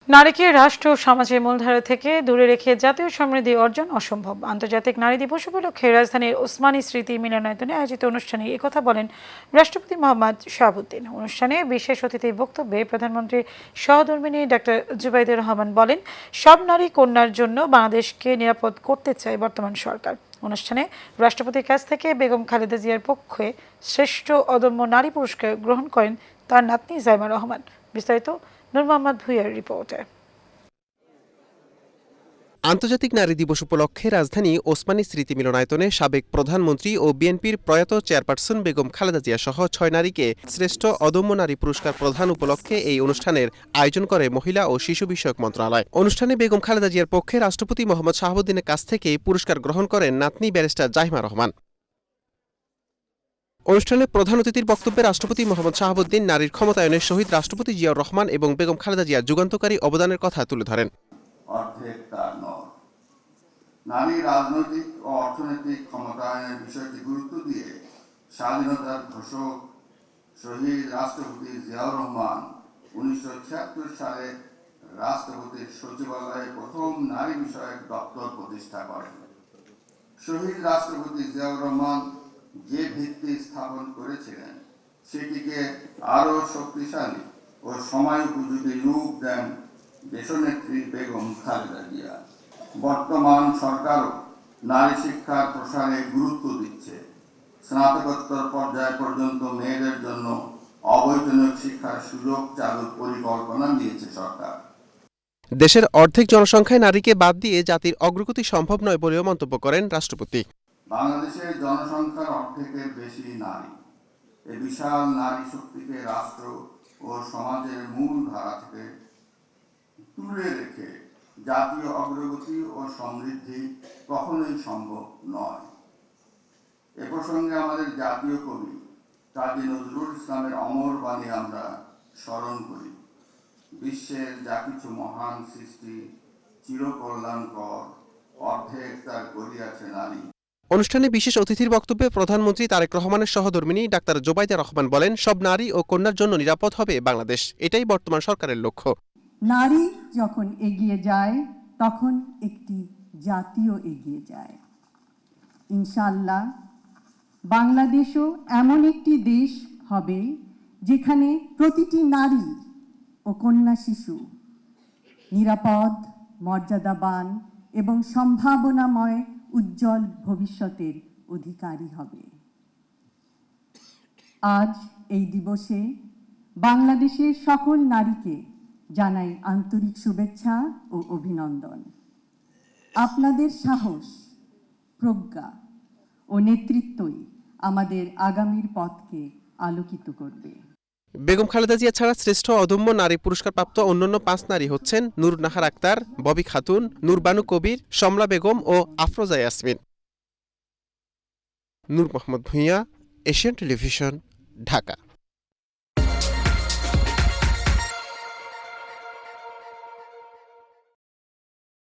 নারীকে রাষ্ট্র ও সমাজের মূলধারা থেকে দূরে রেখে জাতীয় সমৃদ্ধি অর্জন অসম্ভব। আন্তর্জাতিক নারী দিবস উপলক্ষে রাজধানীর ওসমানী স্মৃতি মিলনায়তনে আয়োজিত অনুষ্ঠানে একথা বলেন রাষ্ট্রপতি মোহাম্মদ শাহাবুদ্দিন। অনুষ্ঠানে বিশেষ অতিথির বক্তব্যে প্রধানমন্ত্রী সহধর্মিণী ডক্টর জুবাইদুর রহমান বলেন, সব নারী কন্যার জন্য বাংলাদেশকে নিরাপদ করতে চায় বর্তমান সরকার। অনুষ্ঠানে রাষ্ট্রপতির কাছ থেকে বেগম খালেদা জিয়ার পক্ষে শ্রেষ্ঠ অদম্য নারী পুরস্কার গ্রহণ করেন তার নাতনি জাইমা রহমান। বিস্তারিত নূর মোহাম্মদ ভুঁইয়ার রিপোর্টে। আন্তর্জাতিক নারী দিবস উপলক্ষে রাজধানী ওসমানী স্মৃতি মিলনায়তনে সাবেক প্রধানমন্ত্রী ও বিএনপির প্রয়াত চেয়ারপারসন বেগম খালেদা জিয়া সহ ৬ নারীকে শ্রেষ্ঠ অদম্য নারী পুরস্কার প্রদান উপলক্ষে এই অনুষ্ঠানের আয়োজন করে মহিলা ও শিশু বিষয়ক মন্ত্রণালয়। অনুষ্ঠানে বেগম খালেদা জিয়ার পক্ষে রাষ্ট্রপতি মোহাম্মদ শাহাবুদ্দিনের কাছ থেকে পুরস্কার গ্রহণ করেন নাতনি ব্যারিস্টার জাইমা রহমান। অনুষ্ঠানে প্রধান অতিথির বক্তব্যে রাষ্ট্রপতি মোহাম্মদ শাহাবুদ্দিন নারীর ক্ষমতায়নে শহীদ রাষ্ট্রপতি জিয়াউর রহমান এবং বেগম খালেদা জিয়ার যুগান্তকারী অবদানের কথা তুলে ধরেন। নারী রাজনৈতিক ও অর্থনৈতিক ক্ষমতায়নের বিষয়টি গুরুত্ব দিয়ে স্বাধীনতার ঘোষক শহীদ রাষ্ট্রপতি জিয়াউর রহমান 1976 সালে রাষ্ট্রপতির সচিবালয়ে প্রথম নারী বিষয়ক দপ্তর প্রতিষ্ঠা করেন। শহীদ রাষ্ট্রপতি জিয়াউর রহমান যে ভিত্তি স্থাপন করেছিলেন সেটিকে আরো শক্তিশালী ও সময় উপযোগী রূপ দেন দেশনেত্রী বেগম খালেদা জিয়া। বর্তমান সরকারও নারী শিক্ষার প্রসারে গুরুত্ব দিচ্ছে। স্নাতকোত্তর পর্যায় পর্যন্ত মেয়েদের জন্য অবৈতনিক শিক্ষার সুযোগ চালুর পরিকল্পনা নিয়েছে সরকার। দেশের অর্ধেক জনসংখ্যায় নারীকে বাদ দিয়ে জাতির অগ্রগতি সম্ভব নয় বলেও মন্তব্য করেন রাষ্ট্রপতি। বাংলাদেশের জনসংখ্যার অর্ধেকের বেশি নারী। এই বিশাল নারী শক্তিকে রাষ্ট্র ও সমাজের মূল ধারা থেকে তুলে রেখে জাতীয় অগ্রগতি ও সমৃদ্ধি কখনোই সম্ভব নয়। এ প্রসঙ্গে আমাদের জাতীয় কবি কাজী নজরুল ইসলামের অমর বাণী আমরা স্মরণ করি। বিশ্বের যা কিছু মহান সৃষ্টি চিরকল্যাণকর, অর্ধেক তার করিয়াছে নারী। অনুষ্ঠানে বিশেষ অতিথির বক্তব্যে প্রধানমন্ত্রী তারেক রহমানের সহধর্মিণী ডাক্তার জুবাইদা রহমান বলেন, সব নারী ও কন্যার জন্য নিরাপদ হবে বাংলাদেশ, এটাই বর্তমান সরকারের লক্ষ্য। নারী যখন এগিয়ে যায় তখন একটি জাতীয় এগিয়ে যায়। ইনশাআল্লাহ বাংলাদেশও এমন একটি দেশ হবে যেখানে প্রতিটি নারী ও কন্যা শিশু নিরাপদ, মর্যাদাবান এবং সম্ভাবনাময় উজ্জ্বল ভবিষ্যতের অধিকারী হবে। আজ এই দিবসে বাংলাদেশের সকল নারীকে জানাই আন্তরিক শুভেচ্ছা ও অভিনন্দন। আপনাদের সাহস, প্রজ্ঞা ও নেতৃত্বই আমাদের আগামীর পথকে আলোকিত করবে। বেগম খালেদা জিয়া ছাড়া শ্রেষ্ঠ অদম্য নারী পুরস্কারপ্রাপ্ত অন্যান্য 5 নারী হচ্ছেন নূর নাহার আক্তার, ববি খাতুন, নূর বানু কবির, সমলা বেগম ও আফরোজা ইয়াসমিন। নূর মোহাম্মদ ভুঁইয়া, এশিয়ান টেলিভিশন, ঢাকা।